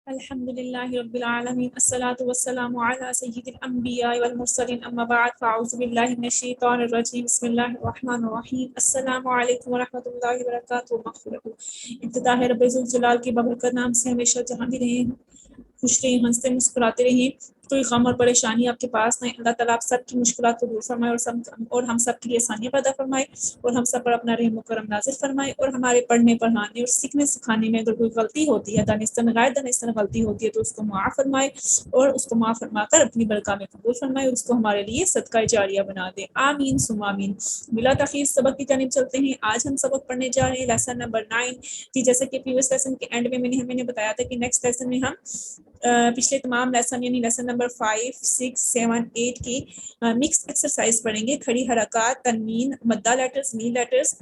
الحمدللہ رب العالمین الصلاۃ والسلام علی سید الانبیاء والمرسلین اما بعد فاعوذ باللہ من الشیطان الرجیم بسم اللہ الرحمن الرحیم السلام علیکم ورحمۃ اللہ وبرکاتہ مغفرۃ ابتدا ہے رب ذوالجلال کے بابرکت نام سے ہمیشہ جہاں بھی رہیں خوش رہیں ہنستے مسکراتے رہیں کوئی غم اور پریشانی آپ کے پاس نہیں اللہ تعالیٰ آپ سب کی مشکلات کو دور فرمائے اور ہم سب کے لیے آسانیاں پیدا فرمائے اور ہم سب پر اپنا رحم و کرم نازل فرمائے اور ہمارے پڑھنے پڑھانے اور سیکھنے سکھانے میں اگر کوئی غلطی ہوتی ہے دانستان غیر دانستان غلطی ہوتی ہے تو اس کو معاف فرمائے اور اس کو معاف فرما کر اپنی برکہ میں قبول فرمائے اور اس کو ہمارے لیے صدقہ جاریہ بنا دے آمین ثم آمین۔ بلا تاخیر سبق کی جانب چلتے ہیں۔ آج ہم سبق پڑھنے جا رہے ہیں لیسن نمبر 9 جی، جیسے کہ پریویس لیسن کے اینڈ میں میں نے بتایا تھا کہ نیکسٹ لیسن میں ہم پچھلے تمام لیسن یعنی لیسن نمبر 5 6 7 8 کی مکس ایکسرسائز پڑھیں گے۔ کھڑی حرکات، تنوین، مدہ لیٹرز، مین لیٹرز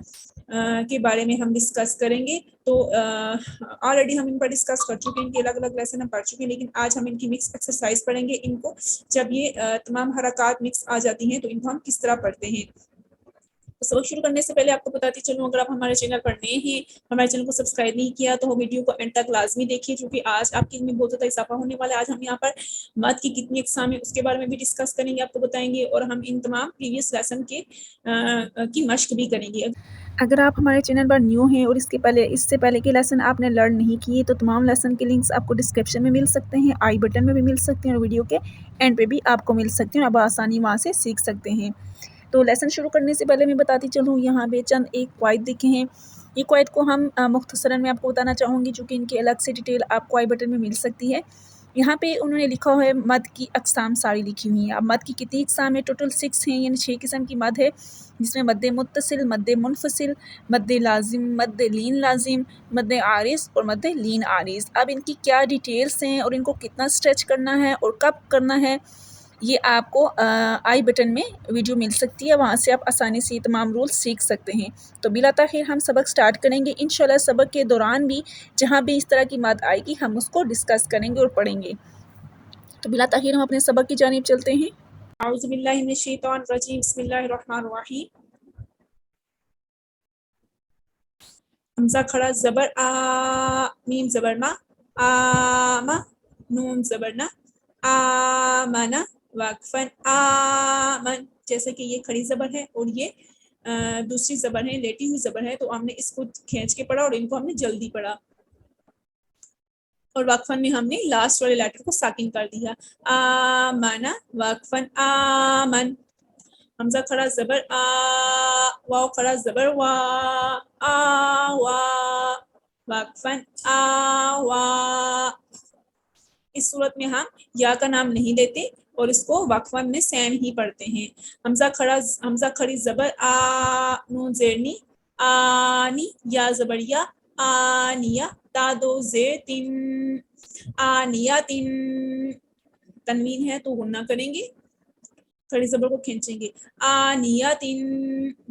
کے بارے میں ہم ڈسکس کریں گے۔ تو آلریڈی ہم ان پر ڈسکس کر چکے ہیں کہ الگ الگ لیسن ہم پڑھ چکے ہیں، لیکن آج ہم ان کی مکس ایکسرسائز پڑھیں گے۔ ان کو جب یہ تمام حرکات مکس آ جاتی ہیں تو ان کو ہم کس طرح پڑھتے ہیں۔ سبق شروع کرنے سے پہلے آپ کو بتاتی چلوں، اگر آپ ہمارے چینل پر نئے ہیں، ہمارے چینل کو سبسکرائب نہیں کیا تو ویڈیو کو اینڈ تک لازمی دیکھیے، کیونکہ آج آپ کے علم میں بہت زیادہ اضافہ ہونے والا ہے۔ آج ہم یہاں پر مد کی کتنی اقسام ہے اس کے بارے میں بھی ڈسکس کریں گے، آپ کو بتائیں گے، اور ہم ان تمام پریویس لیسن کی مشق بھی کریں گے۔ اگر آپ ہمارے چینل پر نیو ہیں اور اس سے پہلے کے لیسن آپ نے لرن نہیں کیے تو تمام لیسن کے لنکس آپ کو ڈسکرپشن میں مل سکتے ہیں، آئی بٹن میں بھی مل سکتے ہیں، اور ویڈیو کے اینڈ پہ بھی آپ کو مل سکتے ہیں، اب آسانی وہاں سے سیکھ سکتے ہیں۔ تو لیسن شروع کرنے سے پہلے میں بتاتی چلوں، یہاں پہ چند ایک قواعد دیکھے ہیں۔ یہ قواعد کو ہم مختصراً میں آپ کو بتانا چاہوں گی، چونکہ ان کی الگ سے ڈیٹیل آپ کو آئی بٹن میں مل سکتی ہے۔ یہاں پہ انہوں نے لکھا ہے مد کی اقسام ساری لکھی ہوئی ہیں۔ اب مد کی کتنی اقسام ہے؟ ٹوٹل 6 ہیں، یعنی 6 قسم کی مد ہے، جس میں مد متصل، مد منفصل، مد لازم، مد لین لازم، مد عارض اور مد لین عارض۔ اب ان کی کیا ڈیٹیلز ہیں اور ان کو کتنا اسٹریچ کرنا ہے اور کب کرنا ہے، یہ آپ کو آئی بٹن میں ویڈیو مل سکتی ہے، وہاں سے آپ آسانی سے تمام رول سیکھ سکتے ہیں۔ تو بلا تاخیر ہم سبق سٹارٹ کریں گے۔ انشاءاللہ سبق کے دوران بھی جہاں بھی اس طرح کی مد آئے گی ہم اس کو ڈسکس کریں گے اور پڑھیں گے۔ تو بلا تاخیر ہم اپنے سبق کی جانب چلتے ہیں۔ اعوذ باللہ من الشیطان الرجیم بسم اللہ الرحمن الرحیم۔ حمزہ کھڑا زبر آ، میم زبر ما، آما، نون زبر نا، آمنا، وقفن آمن۔ جیسے کہ یہ کھڑی زبر ہے اور یہ دوسری زبر ہے، لیٹی ہوئی زبر ہے، تو ہم نے اس کو کھینچ کے پڑھا اور ان کو ہم نے جلدی پڑھا، اور وقفن میں ہم نے لاسٹ والے لیٹر کو ساکن کر دیا۔ آمنا، وقفن آمن۔ حمزہ کھڑا زبر آ، واو کھڑا زبر وا، آوا، وقفن آوا۔ اس صورت میں ہم یا کا نام نہیں لیتے اور اس کو وقفن میں سین ہی پڑھتے ہیں۔ حمزہ کھڑی زبر آ، نون زیرنی، آنی، یا زبر یا، آنیہ، تا دو زیر تن، آنیہ تن۔ تنوین ہے تو غنہ کریں گے، کھڑی زبر کو کھینچیں گے۔ آنیہ تن،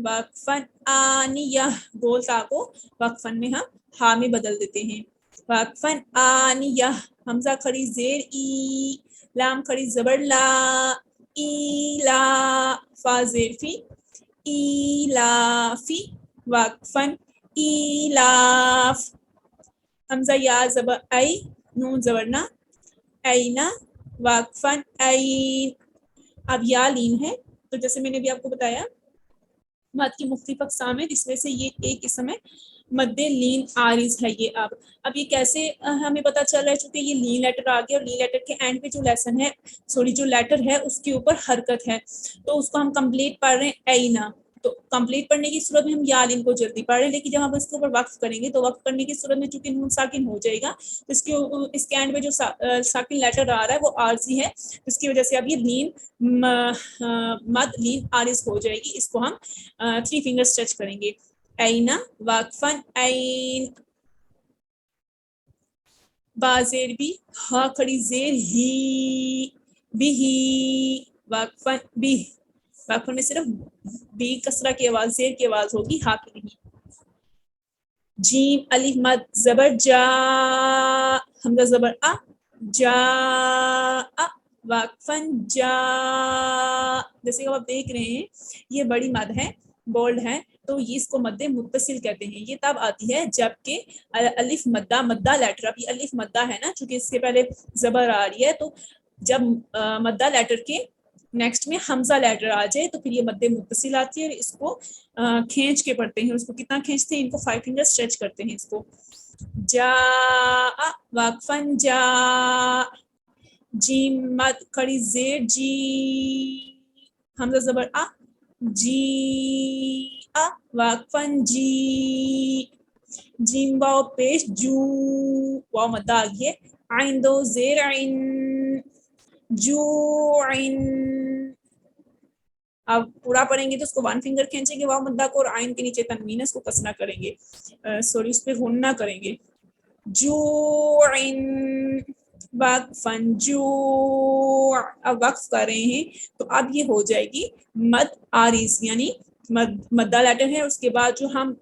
وقفن آنیہ، گول تا کو وقفن میں ہم ہا میں بدل دیتے ہیں۔ وقفن آنیہ۔ حمزہ کھڑی زیر ای، لام کھڑی زبر لا، ای لا، فا زیر فی، ایلافی، وقفن ایلاف۔ حمزہ یا زبر ای، نون زبر نا، اینا، وقفن این۔ اب یا لین ہے، تو جیسے میں نے بھی آپ کو بتایا مد کی مختلف اقسام ہے، جس میں سے یہ ایک قسم ہے مد لین عارض ہے۔ اب یہ کیسے ہمیں پتہ چل رہا ہے؟ چونکہ یہ لین لیٹر آ گیا اور لین لیٹر کے اینڈ پہ جو لیسن ہے، جو لیٹر ہے اس کے اوپر حرکت ہے، تو اس کو ہم کمپلیٹ پڑھ رہے ہیں اینا۔ تو کمپلیٹ پڑھنے کی صورت میں ہم یا لین کو جلدی پڑھ رہے ہیں، لیکن جب ہم اس کے اوپر وقف کریں گے تو وقف کرنے کی صورت میں چونکہ نون ساکن ہو جائے گا، تو اس کے اینڈ میں جو ساکن لیٹر آ رہا ہے وہ عارضی ہے، جس کی وجہ سے اب یہ لین مد لین عارض ہو جائے گی۔ اس کو ہم 3 فنگر اسٹریچ کریں گے، اینا، وقفن این۔ با زیر بھی، ہا کھڑی زیر ہی، بھی، وقفن بھی۔ وقفن میں صرف بی کسرہ کی آواز، زیر کی آواز ہوگی، ہا کی نہیں۔ جیم الف مد زبر جا، حمزہ زبر آ، جا، وقفن جا۔ جیسے کہ آپ دیکھ رہے ہیں یہ بڑی مد ہے، بولڈ ہیں تو یہ اس کو مد متصل کہتے ہیں. یہ تب آتی ہے جبکہ الف مدہ مدہ لیٹر، اب یہ الف مدہ ہے نا چونکہ اس کے پہلے زبر آ رہی ہے، تو جب مدہ لیٹر کے نیکسٹ میں حمزہ لیٹر آ جائے تو پھر یہ مد متصل آتی ہے، اور اس کو کھینچ کے پڑھتے ہیں. اس کو کتنا کھینچتے ہیں؟ ان کو 5 فنگر اسٹریچ کرتے ہیں. اس کو جا وقفن جا، جیم مد کھڑی زیر جی، حمزہ زبر آ، جی آ وقفن جی، جیم واو پیش جو، واو مدہ آ گئی ہے، عین دو زیر عین، جو عین. اب پورا پڑھیں گے تو اس کو 1 فنگر کھینچیں گے واو مدہ کو، اور عین کے نیچے تنوین ہے اس کو کسرہ کریں گے، سوری اس پہ غنہ کریں گے. جوع وقفن جوع، اب وقف کر رہے ہیں تو اب یہ ہو جائے گی مد عارض، یعنی مدہ لیٹر ہے اس کے بعد جو ہم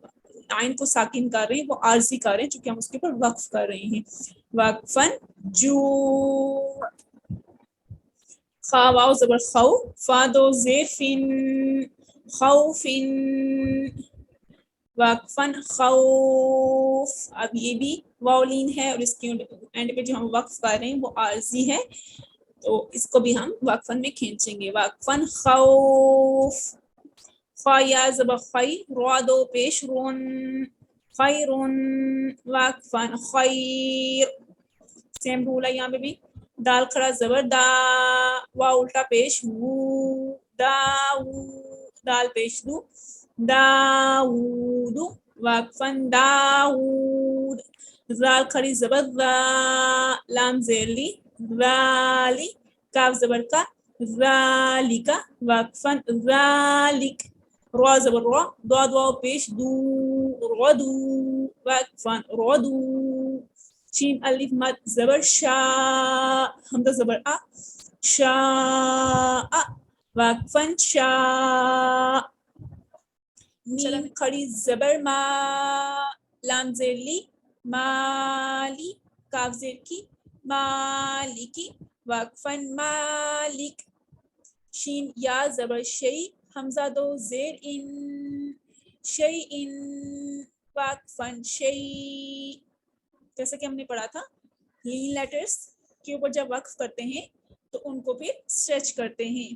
عین کو ساکن کر رہے ہیں وہ عارضی کر رہے ہیں چونکہ ہم اس کے اوپر وقف کر رہے ہیں. وقفن جوع، خا واو زبر خو، فا دو زیر فن، خوفن، وقفن خوف. اب یہ بھی واولین ہے اور اس کے اینڈ پہ جو ہم وقف کر رہے ہیں وہ عارضی ہے تو اس کو بھی ہم وقفن میں کھینچیں گے. وقفن خوف، خا یا زبر خی، رو دو پیش رون، خیرون، وقفن خیر. سیم رول ہے یہاں پہ بھی، دال کھڑا زبر دا، واو الٹا پیش وو، دا وو، دال پیش دو، داود، وقفن داود. زال کھڑی زبر ذا، لام زیر لی، ذالی، کاف زبر کا، ذالکا، وقفن ذالک. رو زبر رو، دو واو پیش دو، رودو، وقفن رودو. شین الف مد زبر شا، حمزہ زبر آ، شاء، وقفن شاء. میم کھڑی زبر ما، لام زیر لی، مالی، کاف زیر کی، مالکی، وقفن مالک. شین یا زبر شی، حمزہ دو زیر ان، شی ان، وقفن شی. جیسا کہ ہم نے پڑھا تھا لین لیٹرز کے اوپر جب وقف کرتے ہیں تو ان کو پھر اسٹریچ کرتے ہیں.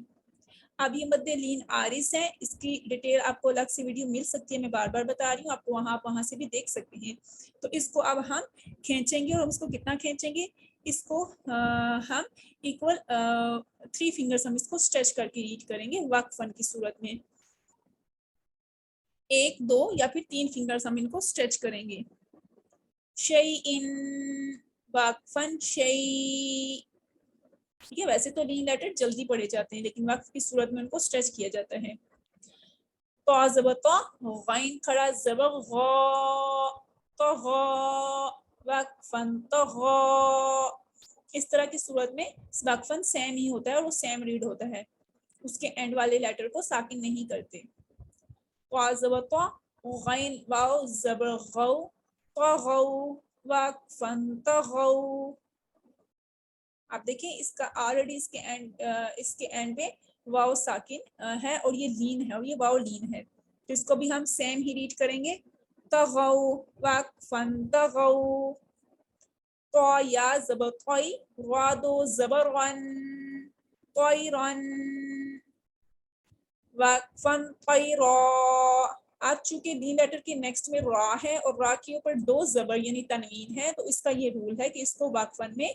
اب یہ مد لین عارض ہے، اس کی ڈیٹیل آپ کو الگ سے ویڈیو مل سکتی ہے، میں بار بار بتا رہی ہوں آپ کو، وہاں سے بھی دیکھ سکتے ہیں. تو اس کو اب ہم کھینچیں گے، اور ہم اس کو کتنا کھینچیں گے؟ اس کو ہم ایکول 3 فنگرز ہم اس کو اسٹریچ کر کے ریڈ کریں گے وقفن کی صورت میں. 1 2 یا پھر 3 فنگرز ہم ان کو اسٹریچ کریں گے. شیئن، وقفن شیء. ٹھیک ہے، ویسے تو لین لیٹر جلدی پڑھے جاتے ہیں لیکن وقف کی صورت میں ان کو اسٹریچ کیا جاتا ہے. تو زبر تو، غین کھڑا زبر غا، تو غا، وقفن تو غا. اس طرح کی صورت میں وقفن سیم ہی ہوتا ہے اور وہ سیم ریڈ ہوتا ہے، اس کے اینڈ والے لیٹر کو ساکن نہیں کرتے. تو زبر تو، غین واو زبر غو، طغوا، وقفن طغوا. آپ دیکھیں اس کا آلریڈی اس کے اینڈ پہ واو ساکن ہے اور یہ لین ہے، اور یہ واو لین ہے، تو اس کو بھی ہم سیم ہی ریڈ کریں گے. طغوا، وقفن طغوا. تو یا زبر طوی، را دو زبر رن، طیرن، وقفن طیرا. اب چونکہ لین لیٹر کے نیکسٹ میں را ہے اور را کے اوپر 2 زبر یعنی تنوین ہے، تو اس کا یہ رول ہے کہ اس کو وقفن میں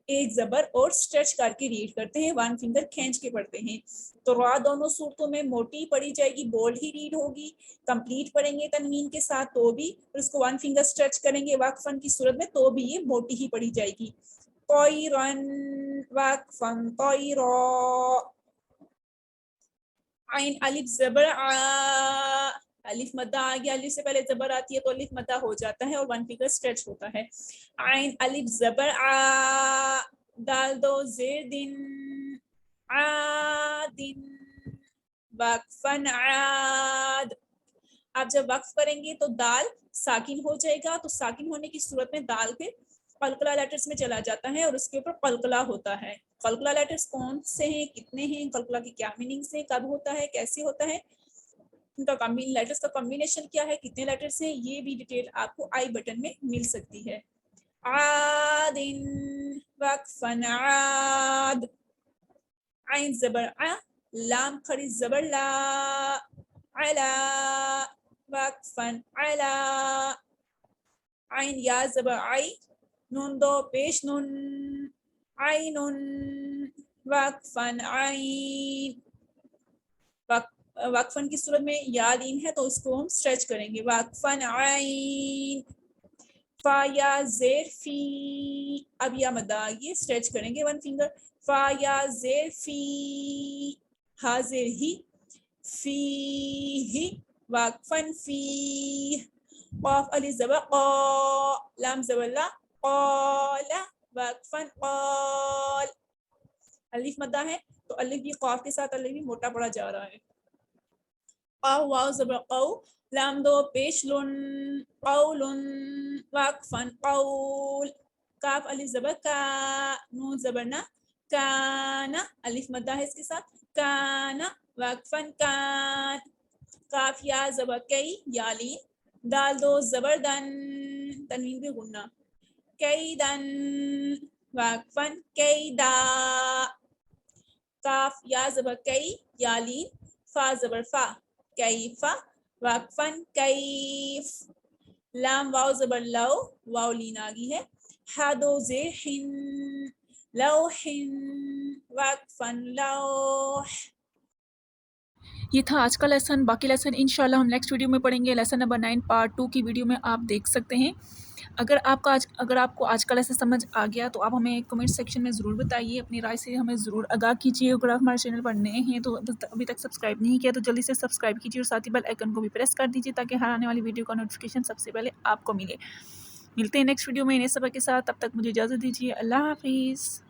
1 زبر اور اسٹریچ کر کے ریڈ کرتے ہیں، 1 فنگر کھینچ کے پڑھتے ہیں. تو را دونوں صورتوں میں موٹی پڑھی جائے گی، بولڈ ہی ریڈ ہوگی. کمپلیٹ پڑھیں گے تنوین کے ساتھ تو بھی، اور اس کو 1 فنگر اسٹریچ کریں گے وقفن کی صورت میں تو بھی یہ موٹی ہی پڑھی جائے گی. طیرن، وقفن طیرا. عین الف زبر آ، الف مدہ آ گیا، الف سے پہلے زبر آتی ہے تو الف مدہ ہو جاتا ہے اور 1 فنگر اسٹریچ ہوتا ہے. عین الف زبر آ، دال دو زیر دن، عادن، وقفن عاد. آپ جب وقف کریں گے تو دال ساکن ہو جائے گا، تو ساکن ہونے کی صورت میں دال پھر قلقلہ لیٹرز میں چلا جاتا ہے اور اس کے اوپر قلقلہ ہوتا ہے. قلقلہ لیٹرز کون سے ہیں، کتنے ہیں، قلقلہ کی کیا میننگز ہیں، کب ہوتا ہے، کیسے ہوتا ہے، ان کا لیٹرز کا کمبینیشن کیا ہے، کتنے لیٹرز ہیں، یہ بھی ڈیٹیل آپ کو آئی بٹن میں مل سکتی ہے. عاد وقفا عاد، عین زبر ع، لام کھڑی زبر لا، علا وقفا علا، عین یا زبر عی، نون دو پیش نون، عین وقفا عین. وقفن کی صورت میں یا لین ہے تو اس کو ہم اسٹریچ کریں گے، وقفن عین. فا یا زیر فی، اب یا مدہ آگے اسٹریچ کریں گے 1 فنگر، فا یا زیر فی، ہا زیر ہی، فی ہی وقفن فی. قاف علی زبر قا، لام زبر لا، قال وقفن قال. الف مدہ ہے تو الف بھی قاف کے ساتھ الف بھی موٹا پڑا جا رہا ہے. قاف واو زبر قو، لام دو پیش لن، قول وقفا قول. کاف الف زبر کا، نون زبر نا، کانا الف مدہ ہے اس کے ساتھ، کانا وقفا کان. کاف یا زبر کئی، یا لین، دال دو زبر دن، تنوین بھی غنہ، کئی دن وقفا کئی دا. کاف یا زبر کئی، یا لین، فا زبر فا، کیفا وقفا کیف. لام واو زبر لو، واو لین آگی ہے، ہا دو زیر ہن، لوح وقفا لوح. یہ تھا آج کا لیسن. باقی لیسن انشاءاللہ ہم نیکسٹ ویڈیو میں پڑھیں گے. لیسن نمبر 9 پارٹ 2 کی ویڈیو میں آپ دیکھ سکتے ہیں. اگر آپ کو آج کا لیسن سمجھ آ گیا تو آپ ہمیں کمنٹ سیکشن میں ضرور بتائیے، اپنی رائے سے ہمیں ضرور آگاہ کیجیے. اگر آپ ہمارے چینل پر نئے ہیں تو ابھی تک سبسکرائب نہیں کیا تو جلدی سے سبسکرائب کیجیے اور ساتھ ہی بیل آئیکن کو بھی پریس کر دیجیے تاکہ ہر آنے والی ویڈیو کا نوٹیفیکیشن سب سے پہلے آپ کو ملے. ملتے ہیں نیکسٹ ویڈیو میں نئے سبق کے ساتھ. تب تک مجھے اجازت دیجیے. اللہ حافظ.